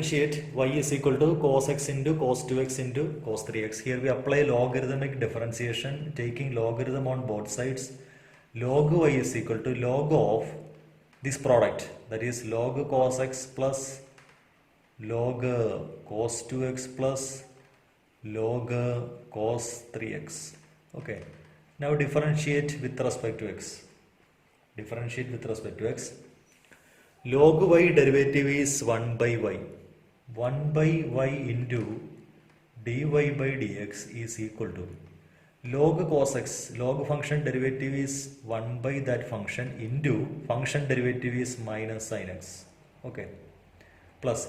differentiate y is equal to cos x into cos 2x into cos 3x. Here we apply logarithmic differentiation, taking logarithm on both sides. Log y is equal to log of this product, that is log cos x plus log cos 2x plus log cos 3x. Okay. Now differentiate with respect to x. Differentiate with respect to x. Log y derivative is 1 by y. 1 by y into dy by dx is equal to log cos x. Log function derivative is 1 by that function into function derivative is minus sin x. Okay. Plus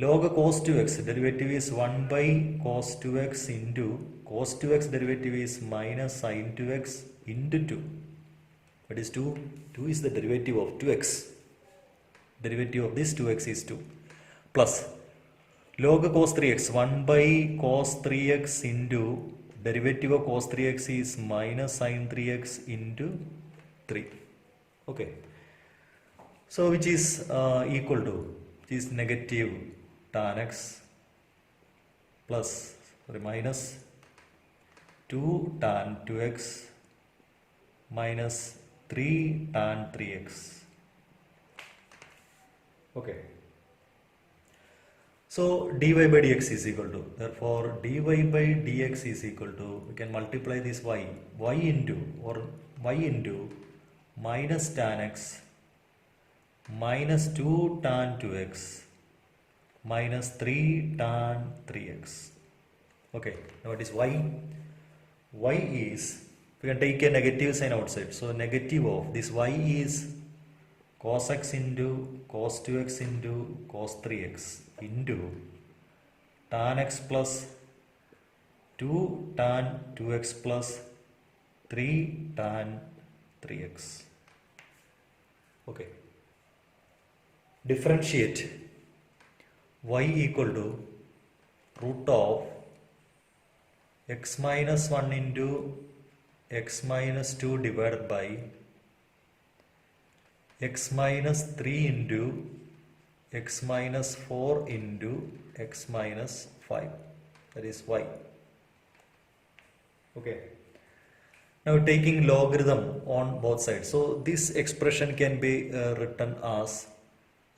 log cos 2x derivative is 1 by cos 2x into cos 2x derivative is minus sin 2x into 2. What is 2? 2 is the derivative of 2x. Derivative of this 2x is 2. Plus log cos 3x, 1 by cos 3x into derivative of cos 3x is minus sin 3x into 3. Okay. So which is equal to, which is negative tan x plus minus 2 tan 2x minus 3 tan 3x. Okay. So dy by dx is equal to, therefore dy by dx is equal to, we can multiply this y into minus tan x minus 2 tan 2x minus 3 tan 3x. Okay, now what is y? Y is, we can take a negative sign outside, so negative of this y is cos x into cos 2x into cos 3x into tan x plus 2 tan 2x plus 3 tan 3x. Okay. Differentiate y equal to root of x minus 1 into x minus 2 divided by x minus 3 into x minus 4 into x minus 5, that is y. Okay. Now taking logarithm on both sides, so this expression can be written as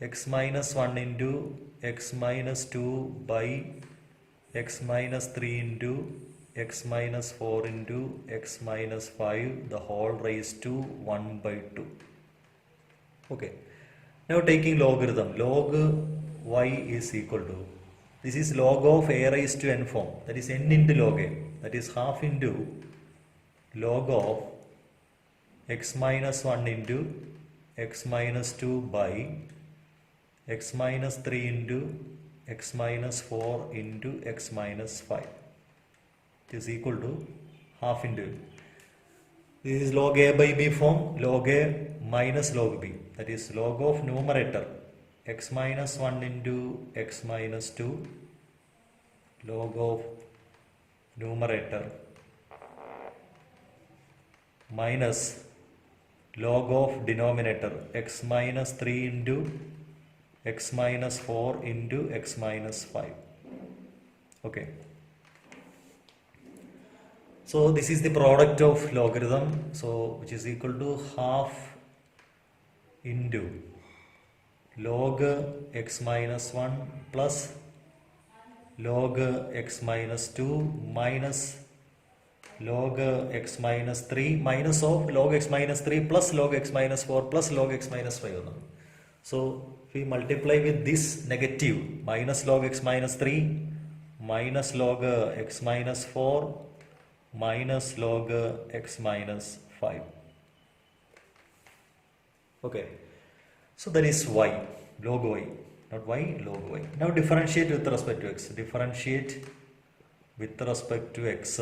x minus 1 into x minus 2 by x minus 3 into x minus 4 into x minus 5 the whole raised to 1 by 2. Okay. Now taking logarithm, log y is equal to, this is log of a raised to n form, that is n into log a, that is half into log of x minus 1 into x minus 2 by x minus 3 into x minus 4 into x minus 5. It is equal to half into, this is log a by b form, log a minus log b, that is log of numerator x minus 1 into x minus 2, log of numerator minus log of denominator x minus 3 into x minus 4 into x minus 5. Okay. So this is the product of logarithm, so which is equal to half into log x minus 1 plus log x minus 2 minus log x minus 3 minus of log x minus 3 plus log x minus 4 plus log x minus 5. So if we multiply with this negative minus log x minus 3 minus log x minus 4 minus log x minus 5. Okay. So that is y, log y, not y, log y. Now differentiate with respect to x. Differentiate with respect to x.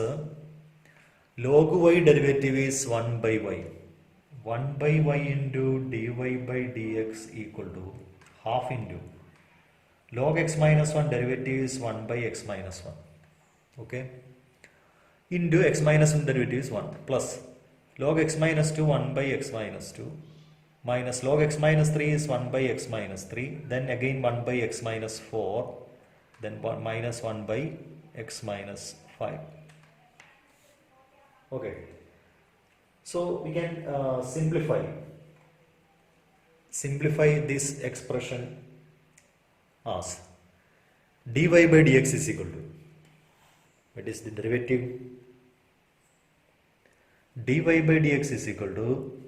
Log y derivative is 1 by y. 1 by y into dy by dx equal to half into log x minus 1 derivative is 1 by x minus 1. Okay. Into x minus 1 derivative is 1 plus log x minus 2 1 by x minus 2 minus log x minus 3 is 1 by x minus 3, then again 1 by x minus 4, then minus 1 by x minus 5. Okay, so we can simplify this expression as dy by dx is equal to, what is the derivative? Dy by dx is equal to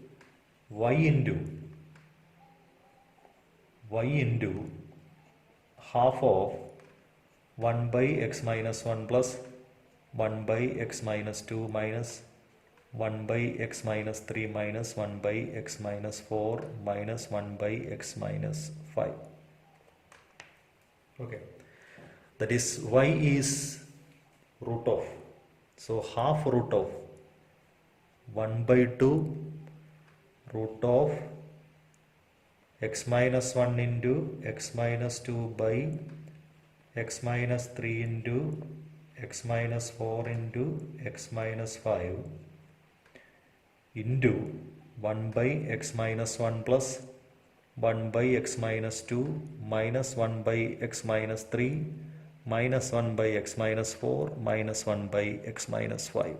y into half of 1 by x minus 1 plus 1 by x minus 2 minus 1 by x minus 3 minus 1 by x minus 4 minus 1 by x minus 5. Okay, that is y is root of, so half root of 1 by 2 root of x minus 1 into x minus 2 by x minus 3 into x minus 4 into x minus 5 into 1 by x minus 1 plus 1 by x minus 2 minus 1 by x minus 3 minus 1 by x minus 4 minus 1 by x minus 5.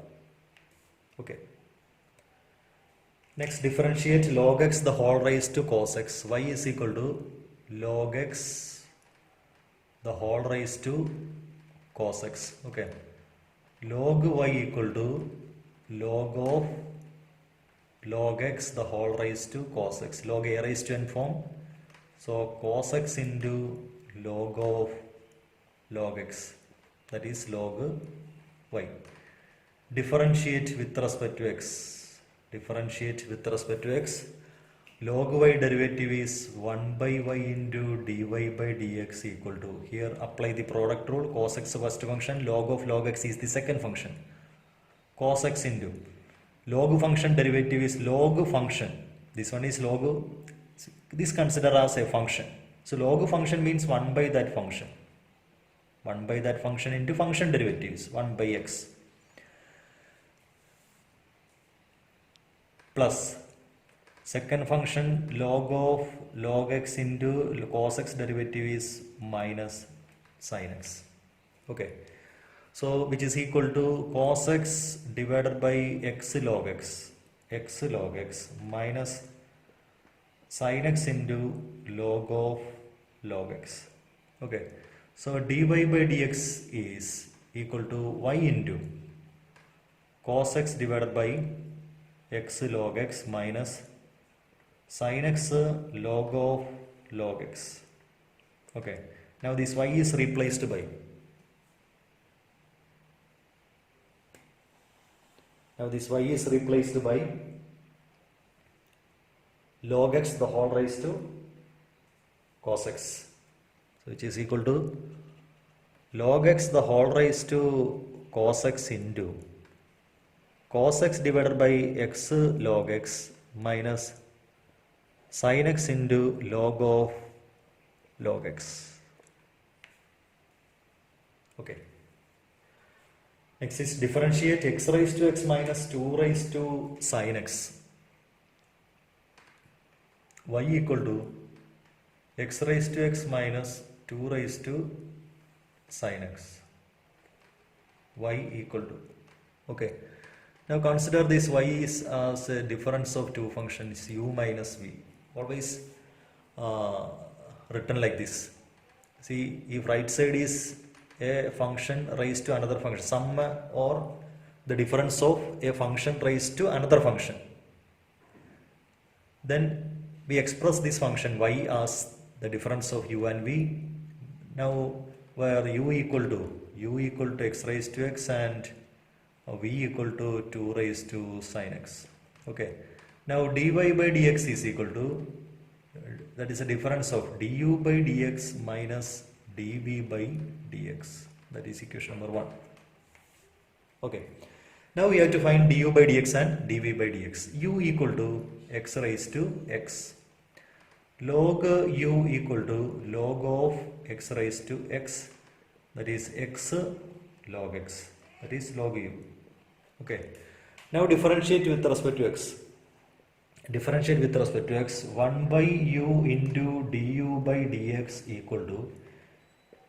Okay. Next, differentiate log x the whole raised to cos x. Y is equal to log x the whole raised to cos x. Okay. Log y equal to log of log x the whole raised to cos x. Log a raised to n form. So cos x into log of log x, that is log y. Differentiate with respect to x. Differentiate with respect to x. Log y derivative is 1 by y into dy by dx equal to, here apply the product rule, cos x first function, log of log x is the second function. Cos x into log function derivative is log function. This one is log, this consider as a function. So log function means 1 by that function. 1 by that function into function derivatives 1 by x plus second function log of log x into cos x derivative is minus sin x. Okay, so which is equal to cos x divided by x log x minus sin x into log of log x. Okay, so dy by dx is equal to y into cos x divided by x log x minus sin x log of log x. Okay, now this y is replaced by, log x the whole raised to cos x, so which is equal to log x the whole raised to cos x into cos x divided by x log x minus sin x into log of log x. Okay. Next is differentiate x raised to x minus 2 raised to sin x. Y equal to x raised to x minus 2 raised to sin x. Y equal to. Okay. Now consider this y is as a difference of two functions u minus v. Always written like this. See, if right side is a function raised to another function, sum or the difference of a function raised to another function, then we express this function y as the difference of u and v. Now where u equal to x raised to x and v equal to 2 raised to sin x. Okay, now dy by dx is equal to, that is a difference of du by dx minus dv by dx, that is equation number 1. Okay, now we have to find du by dx and dv by dx. U equal to x raised to x, log u equal to log of x raised to x, that is x log x, that is log u. Okay, now differentiate with respect to x. differentiate with respect to x, 1 by u into du by dx equal to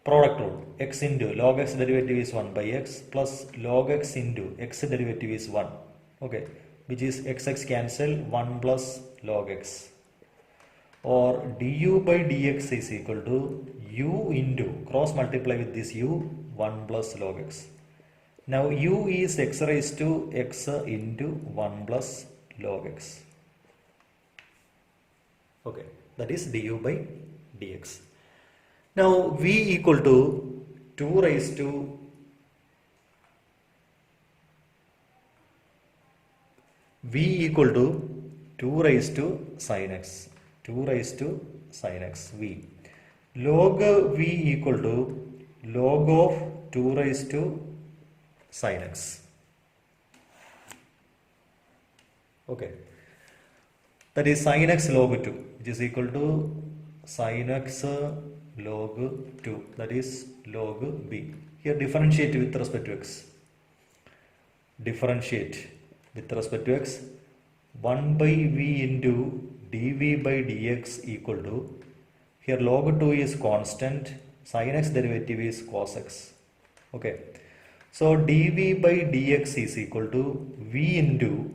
product rule, x into log x derivative is 1 by x plus log x into x derivative is 1, okay, which is x cancel 1 plus log x, or du by dx is equal to u into cross multiply with this u 1 plus log x. Now u is x raised to x into 1 plus log x. Okay, that is du by dx. Now v equal to 2 raised to v equal to 2 raised to sin x, 2 raised to sin x v. Log v equal to log of 2 raised to sin x. Okay, that is sin x log 2, which is equal to sin x log 2, that is log b. Here differentiate with respect to x. Differentiate with respect to x. 1 by v into dv by dx equal to, here log 2 is constant, sin x derivative is cos x. Okay, so dv by dx is equal to v into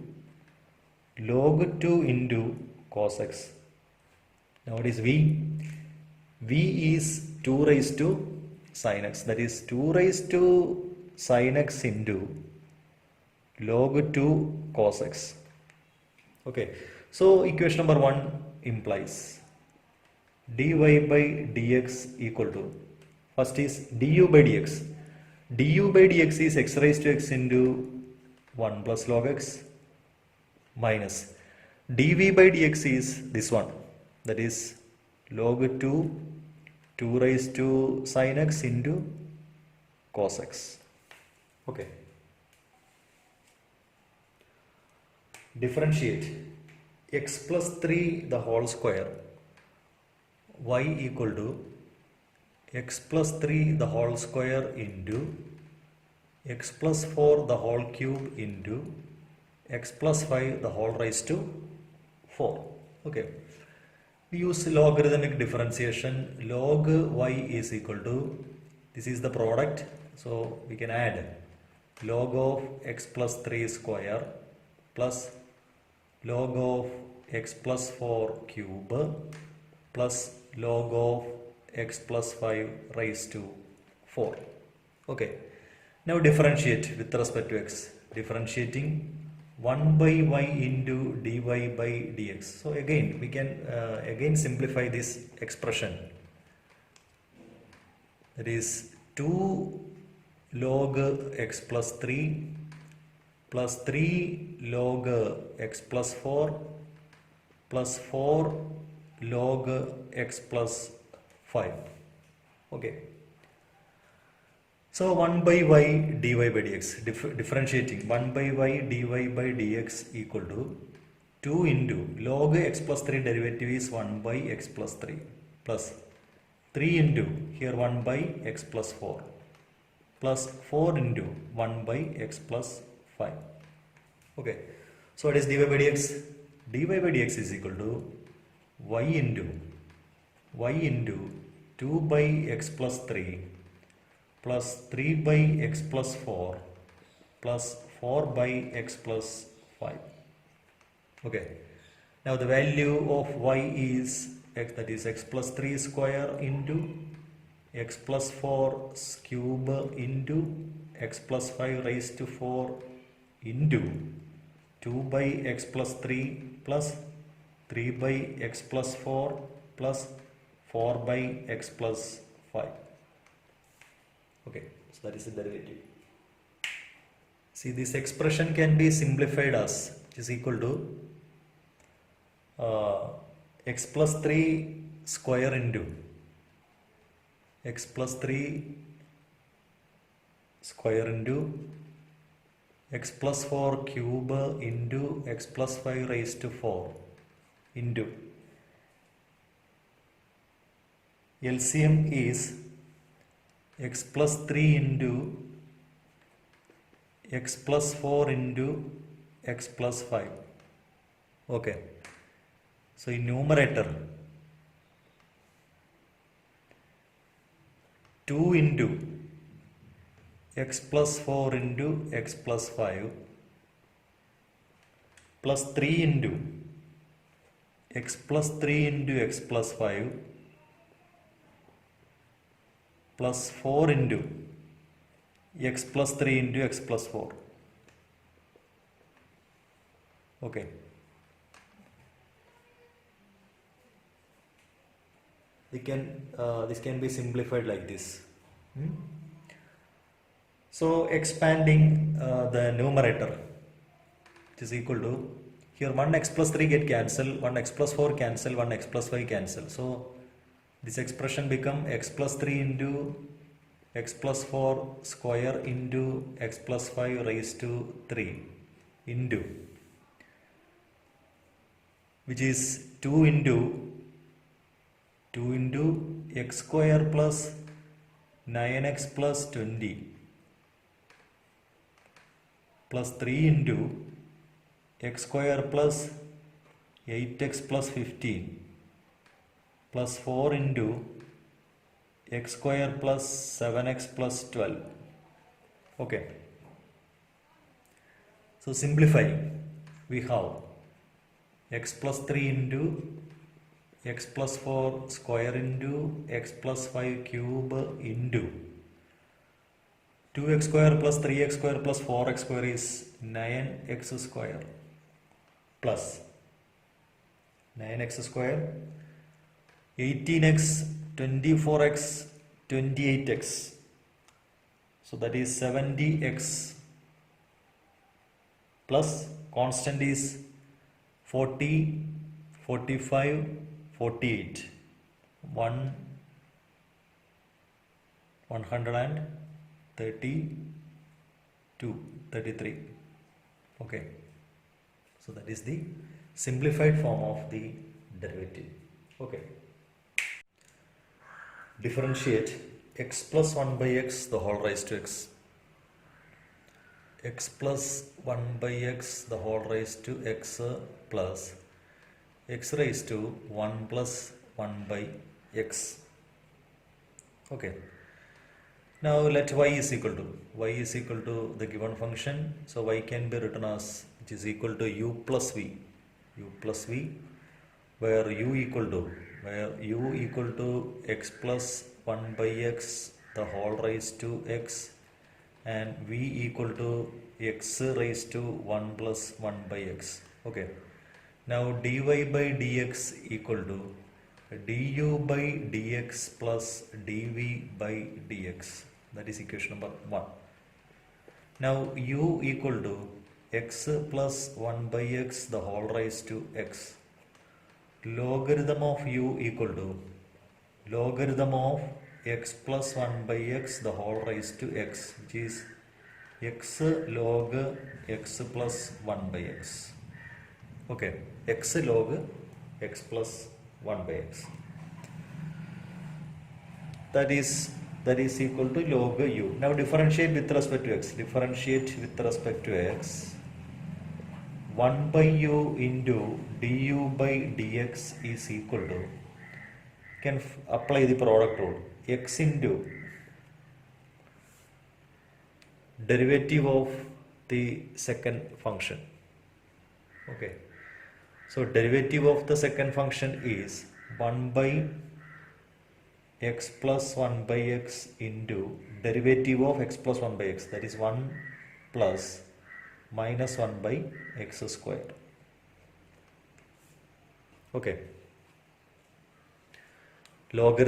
log 2 into cos x. Now what is v? V is 2 raised to sin x, that is 2 raised to sin x into log 2 cos x. Okay, so equation number 1 implies dy by dx equal to, first is du by dx. Du by dx is x raised to x into 1 plus log x minus dv by dx is this one, that is log 2 raised to sin x into cos x. Okay, differentiate x plus 3 the whole square, y equal to x plus 3 the whole square into x plus 4 the whole cube into x plus 5 the whole raised to 4. Okay, we use logarithmic differentiation. Log y is equal to, this is the product, so we can add log of x plus 3 square plus log of x plus 4 cube plus log of x plus 5 raised to 4. Okay, now differentiate with respect to x. Differentiating 1 by y into dy by dx. So again we can again simplify this expression, that is 2 log x plus 3 plus 3 log x plus 4 plus 4 log x plus 5. Okay, so 1 by y dy by dx, differentiating 1 by y dy by dx equal to 2 into log x plus 3 derivative is 1 by x plus 3 plus 3 into here 1 by x plus 4 plus 4 into 1 by x plus 5. Okay, so what is dy by dx? Dy by dx is equal to y into 2 by x plus 3 plus 3 by x plus 4 plus 4 by x plus 5. Okay, now the value of y is x, that is x plus 3 square into x plus 4 cube into x plus 5 raised to 4 into 2 by x plus 3 plus 3 by x plus 4 plus 4 by x plus 5. Okay, so that is the derivative. See, this expression can be simplified as, which is equal to x plus 3 square into x plus 3 square into x plus 4 cube into x plus 5 raised to 4 into LCM is x plus 3 into x plus 4 into x plus 5. Okay, So in numerator 2 into x plus 4 into x plus 5 plus 3 into x plus 3 into x plus 5 plus 4 into x plus 3 into x plus 4. Okay. This can be simplified like this. So expanding the numerator, which is equal to, here 1x plus 3 get cancelled, 1x plus 4 cancel, 1x plus 5 cancel. So this expression become x plus 3 into x plus 4 square into x plus 5 raised to 3 into, which is 2 into x square plus 9x plus 20 plus 3 into x square plus 8x plus 15 plus 4 into x square plus 7x plus 12. Okay. So simplifying, we have x plus 3 into x plus 4 square into x plus 5 cube into 2x square plus 3x square plus 4x square is 9x square plus 9x square 18x 24x 28x, so that is 70x plus constant is 40 45 48 132 33. Okay, so that is the simplified form of the derivative. Okay, differentiate x plus 1 by x the whole raised to x, x plus 1 by x the whole raised to x plus x raised to 1 plus 1 by x. Okay, now let y is equal to the given function, so y can be written as, which is equal to u plus v, where u equal to x plus 1 by x the whole raised to x and v equal to x raised to 1 plus 1 by x. Okay, now dy by dx equal to du by dx plus dv by dx, that is equation number 1. Now u equal to x plus 1 by x the whole raised to x, logarithm of u equal to logarithm of x plus 1 by x the whole raised to x, which is x log x plus 1 by x. Okay, x log x plus 1 by x, that is equal to log u. Now differentiate with respect to x, 1 by u into du by dx is equal to, can apply the product rule, x into derivative of the second function. Okay, so derivative of the second function is 1 by x plus 1 by x into derivative of x plus 1 by x, that is 1 plus minus 1 by x squared. Okay, log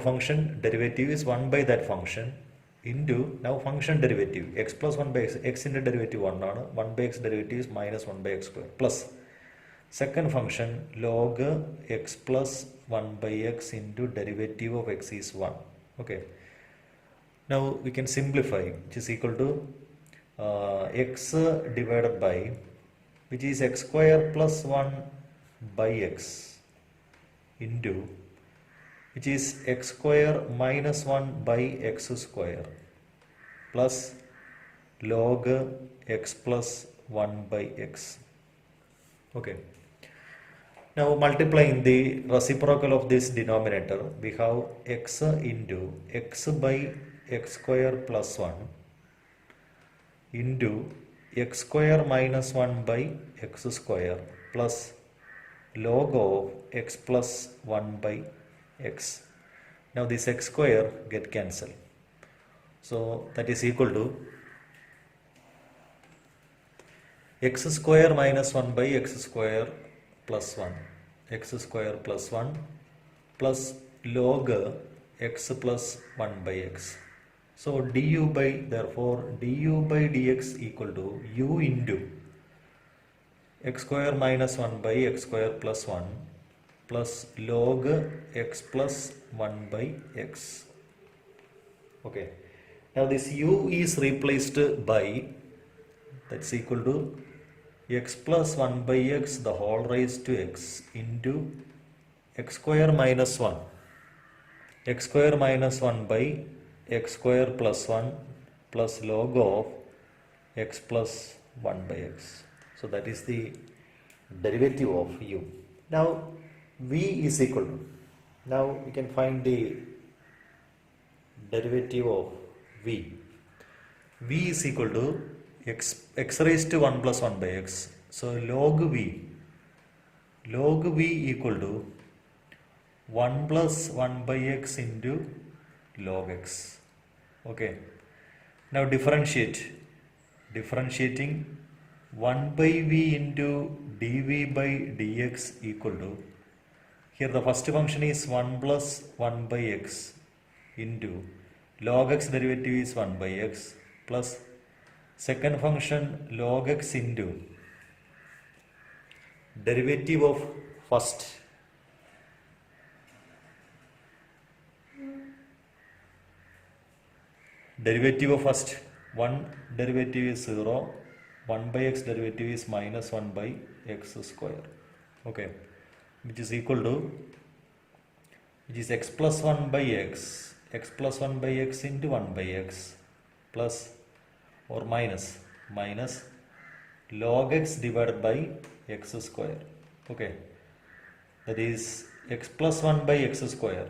function derivative is 1 by that function into, now function derivative x plus 1 by x into derivative 1 ആണ്, 1 by x derivative is minus 1 by x square plus second function log x plus 1 by x into derivative of x is 1. Okay, now we can simplify, which is equal to x divided by, which is x square plus 1 by x into, which is x square minus 1 by x square plus log x plus 1 by x. Okay, Now multiplying the reciprocal of this denominator, we have x into x by x square plus 1 into x square minus 1 by x square plus log of x plus 1 by x. Now this x square get cancelled. So that is equal to x square minus 1 by x square plus 1, x square plus 1 plus log x plus 1 by x. So therefore du by dx equal to u into x square minus 1 by x square plus 1 plus log x plus 1 by x. Okay. Now this u is replaced by, that's equal to x plus 1 by x the whole raised to x into x square minus 1, x square minus 1 by x square plus 1 plus log of x plus 1 by x. So that is the derivative of u. Now v is equal to, now we can find the derivative of v. V is equal to x raised to 1 plus 1 by x. So log v equal to 1 plus 1 by x into log x. Okay. Now differentiating 1 by v into dv by dx equal to, here the first function is 1 plus 1 by x into log x derivative is 1 by x plus second function log x into derivative of first one derivative is 0, 1 by x derivative is minus 1 by x square. Okay, which is equal to, which is x plus 1 by x into 1 by x plus or minus log x divided by x square. Okay, that is x plus 1 by x square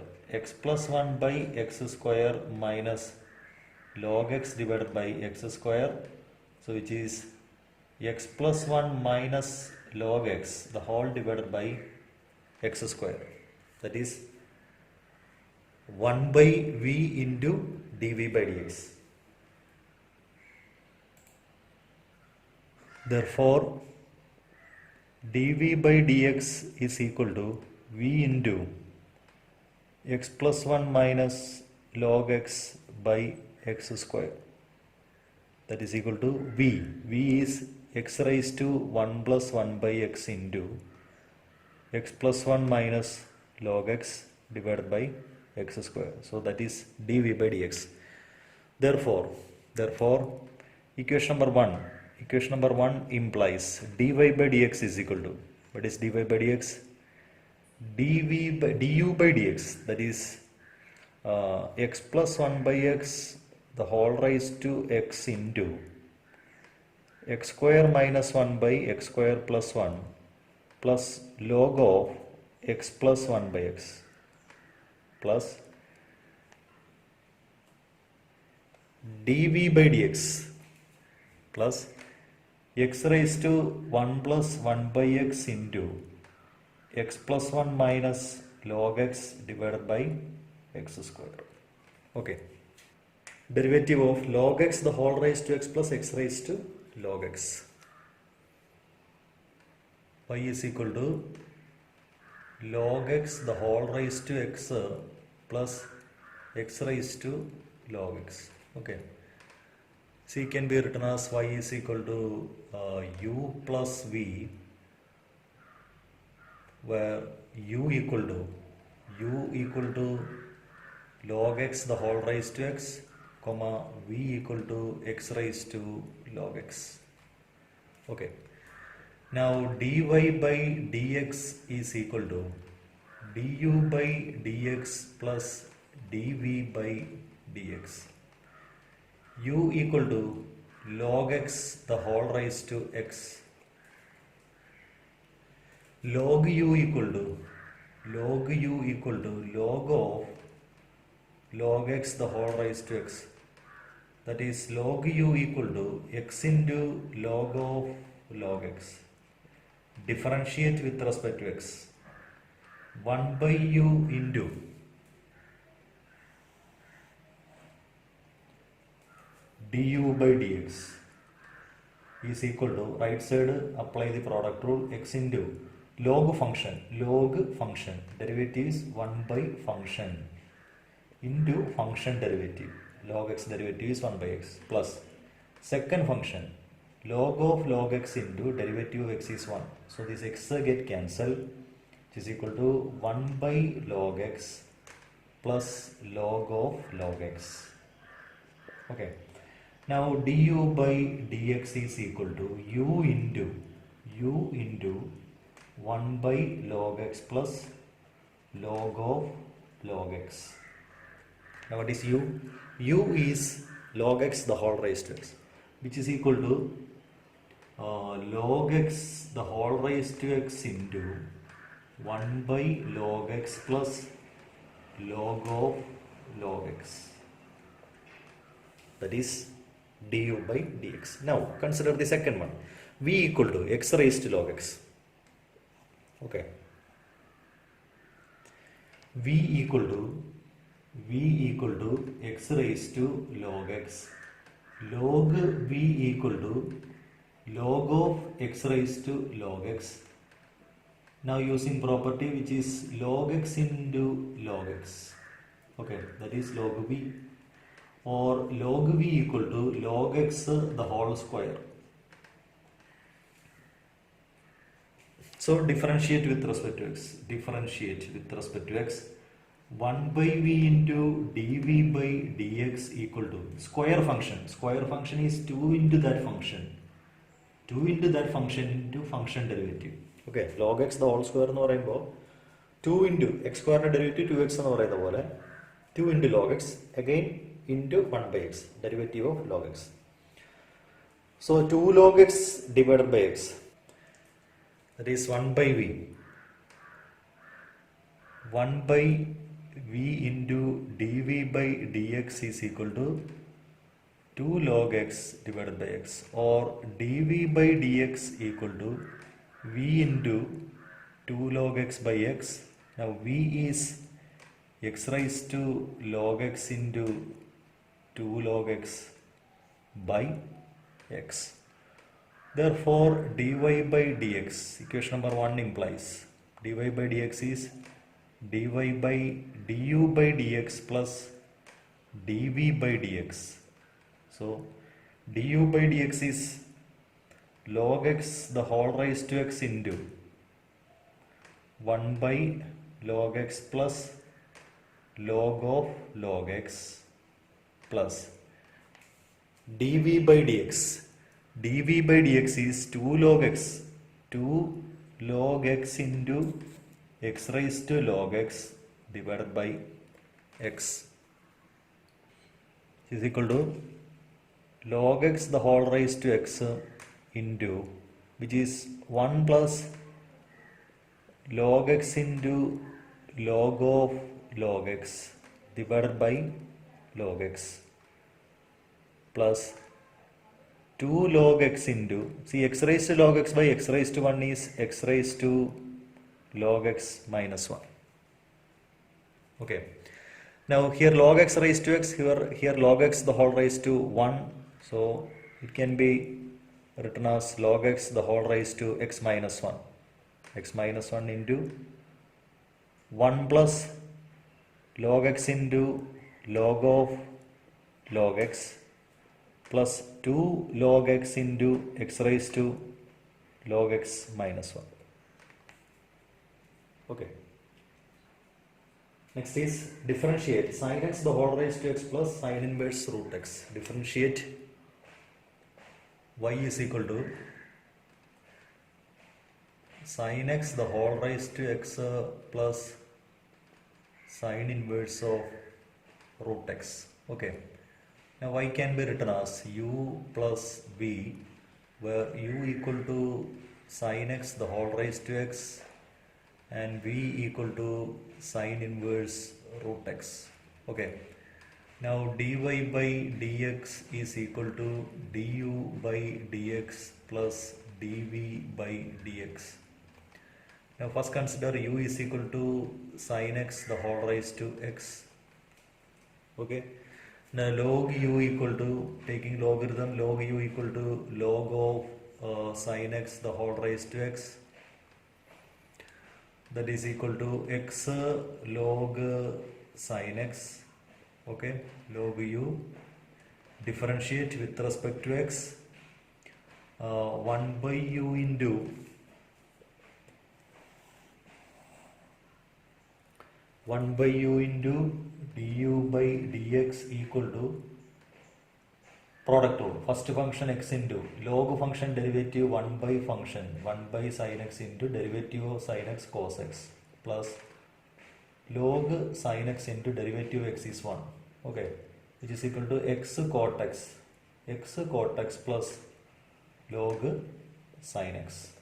minus log x divided by x square, so which is x plus 1 minus log x the whole divided by x square, that is 1 by v into dv by dx. Therefore dv by dx is equal to v into x plus 1 minus log x by x square, that is equal to v is x raised to 1 plus 1 by x into x plus 1 minus log x divided by x square, so that is dv by dx. Therefore equation number 1 implies dy by dx is equal to, what is dy by dx? du by dx, that is x plus 1 by x the whole raised to x into x square minus 1 by x square plus 1 plus log of x plus 1 by x plus dv by dx plus x raised to 1 plus 1 by x into x plus 1 minus log x divided by x square. Okay. Derivative of log x the whole raised to x plus x raised to log x. Y is equal to log x the whole raised to x plus x raised to log x. Okay. C can be written as y is equal to u plus v, where u equal to log x the whole raised to x, comma v equal to x raised to log x. Okay. Now dy by dx is equal to du by dx plus dv by dx. U equal to log x the whole raised to x log u equal to log of log x the whole raised to x. That is log u equal to x into log of log x. Differentiate with respect to x. 1 by u into du by dx is equal to, right side apply the product rule, x into log function derivative is 1 by function into function derivative, log x derivative is 1 by x, plus second function log of log x into derivative of x is 1. So this x get cancelled, which is equal to 1 by log x plus log of log x. Okay. Now du by dx is equal to u into 1 by log x plus log of log x. Now what is u? U is log x the whole raised to x, which is equal to log x the whole raised to x into 1 by log x plus log of log x. That is du by dx. Now consider the second one. V equal to x raised to log x. Okay. V equal to x raised to log x. Log v equal to log of x raised to log x. Now using property which is log x into log x. Okay, that is log v, or log v equal to log x the whole square. So differentiate with respect to x. 1 by v into dv by dx equal to square function. Square function is 2 into that function. 2 into that function into function derivative. Okay, log x the whole square എന്ന് പറയുമ്പോൾ 2 into x square derivative 2x എന്ന് പറയുന്ന പോലെ 2 into log x again into 1 by x, derivative of log x. So 2 log x divided by x, that is 1 by v. 1 by v into dv by dx is equal to 2 log x divided by x, or dv by dx equal to v into 2 log x by x. Now v is x raised to log x into 2 log x by x. Therefore dy by dx, equation number 1 implies dy by dx is dy by du by dx plus dv by dx. So du by dx is log x the whole raised to x into 1 by log x plus log of log x plus dv by dx. dv by dx is 2 log x into x raised to log x divided by x is equal to log x the whole raised to x into, which is 1 plus log x into log of log x divided by log x plus 2 log x into, see x raised to log x by x raised to 1 is x raised to log x minus 1. Okay. Now here log x raised to x, here log x the whole raised to 1. So it can be written as log x the whole raised to x minus 1. X minus 1 into 1 plus log x into log of log x plus 2 log x into x raised to log x minus 1. Okay. Next is differentiate sin x the whole raised to x plus sin inverse root x. Differentiate y is equal to sin x the whole raised to x plus sin inverse of root x. Okay. Now y can be written as u plus v, where u equal to sin x the whole raised to x and v equal to sine inverse root x. Okay, now dy by dx is equal to du by dx plus dv by dx. Now first consider u is equal to sine x the whole raised to x. Okay, now log u equal to, taking logarithm, log u equal to log of sine x the whole raised to x, that is equal to x log sine x. Okay, log u, differentiate with respect to x, 1 by u into 1 by u into du by dx equal to product rule. First function x into log function derivative 1 by function 1 by sin x into derivative of sin x cos x plus log sin x into derivative x is 1. Okay, which is equal to x cot x plus log sin x.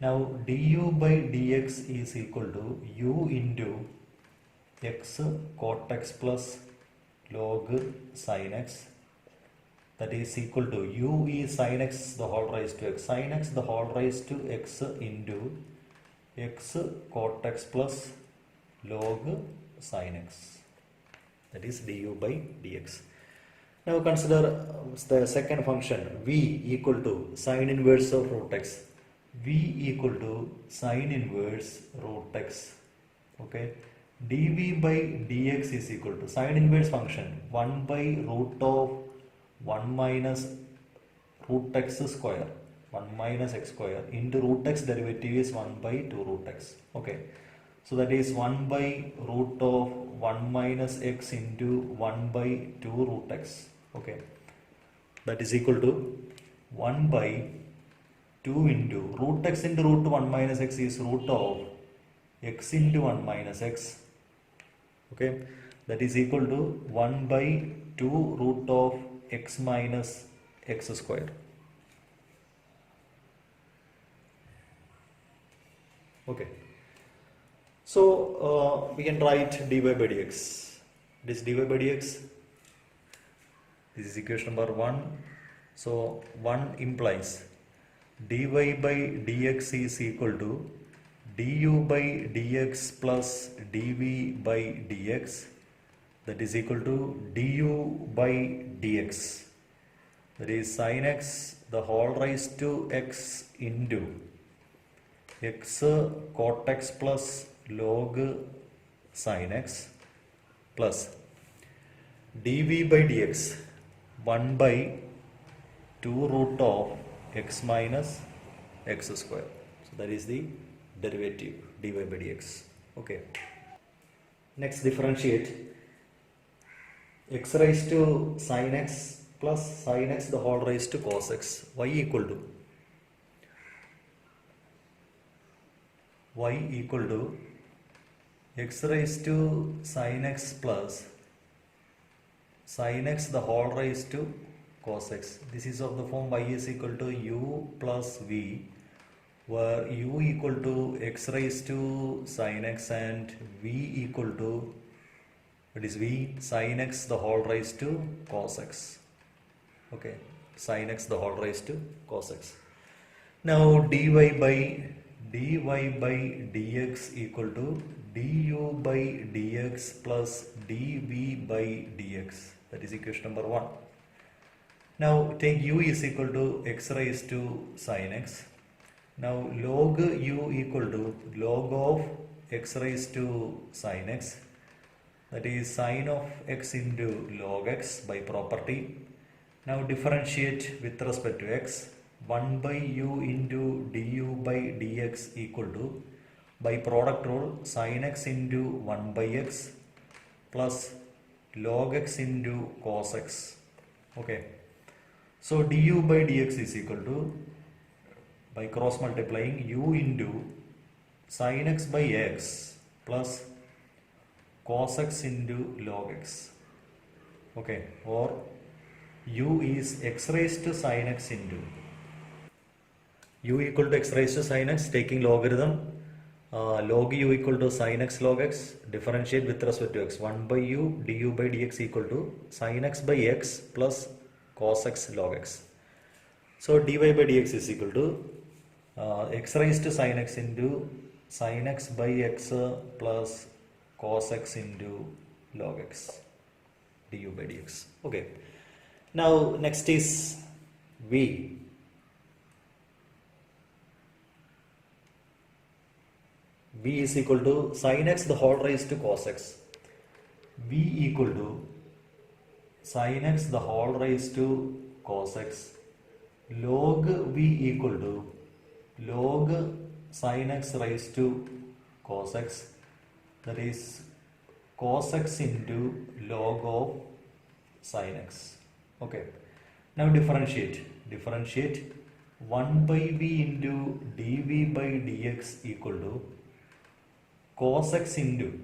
Now du by dx is equal to u into x cot x plus log sin x, that is equal to u is sin x the whole raised to x, sin x the whole raised to x into x cot x plus log sin x, that is du by dx. Now consider the second function v equal to sine inverse of root x, v equal to sine inverse root x. Okay, dv by dx is equal to sine inverse function 1 by root of 1 minus root x square, 1 minus x square into root x derivative is 1 by 2 root x. Okay, so that is 1 by root of 1 minus x into 1 by 2 root x. Okay, that is equal to 1 by 2 into root x into root 1 minus x is root of x into 1 minus x. Okay, that is equal to 1 by 2 root of x minus x square. Okay, so we can write dy by dx. This dy by dx, this is equation number 1. So 1 implies dy by dx is equal to du by dx plus dv by dx, that is equal to du by dx, that is sin x the whole raised to x into x cot x plus log sin x plus dv by dx 1 by 2 root of x minus x square. So that is the derivative dy by dx. Okay, next differentiate x raised to sin x plus sin x the whole raised to cos x, y equal to x raised to sin x plus sin x the whole raised to cos x. This is of the form y is equal to u plus v, where u equal to x raised to sin x and v equal to, it is v sin x the whole raised to cos x. Okay, sin x the whole raised to cos x. Now dy by dx equal to du by dx plus dv by dx, that is equation number 1. Now take u is equal to x raised to sin x. Now log u equal to log of x raised to sin x, that is sin of x into log x by property. Now differentiate with respect to x, 1 by u into du by dx equal to, by product rule, sin x into 1 by x plus log x into cos x. Okay, so du by dx is equal to, by cross multiplying, u into sin x by x plus cos x into log x. Okay, or u is x raised to sin x into u equal to x raised to sin x, taking logarithm, log u equal to sin x log x, differentiate with respect to x, 1 by u du by dx equal to sin x by x plus cos x log x. So dy by dx is equal to x raised to sin x into sin x by x plus cos x into log x du by dx. Okay. Now next is v. V is equal to sin x the whole raised to cos x. V equal to sin x the whole raised to cos x log v equal to log sin x raised to cos x, that is cos x into log of sin x. Okay. Now differentiate 1 by v into dv by dx equal to cos x into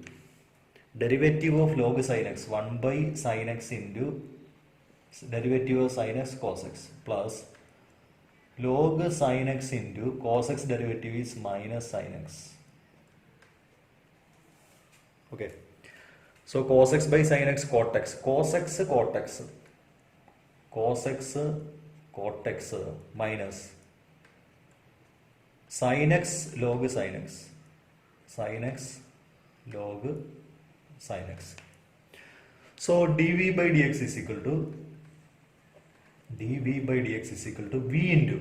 derivative of log sin x, 1 by sin x into derivative of sin x cos x plus log sin x into cos x derivative is minus sin x. Okay. So cos x by sin x cot x, cos x cot x, cos x cot x minus sin x log sin x, sin x log sin x. So dv by dx is equal to v into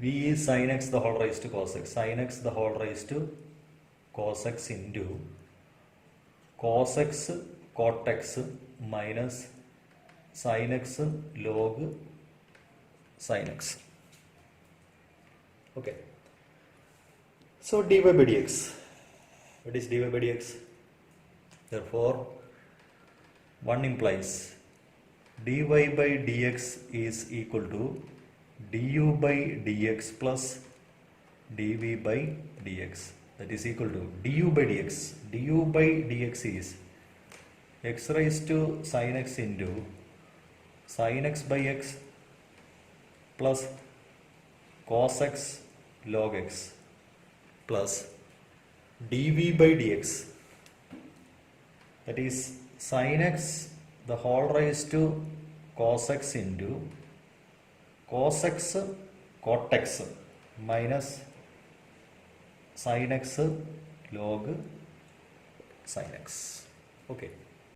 v is sin x the whole raised to cos x, sin x the whole raised to cos x into cos x cot x minus sin x log sin x. Okay. So dy by dx. What is dy by dx? Therefore, one implies dy by dx is equal to du by dx plus dv by dx. That is equal to du by dx. Du by dx is x raised to sin x into sin x by x plus cos x log x plus dv by dx, that is sin x the whole raised to cos x into cos x cot x minus sin x log sin x. Okay.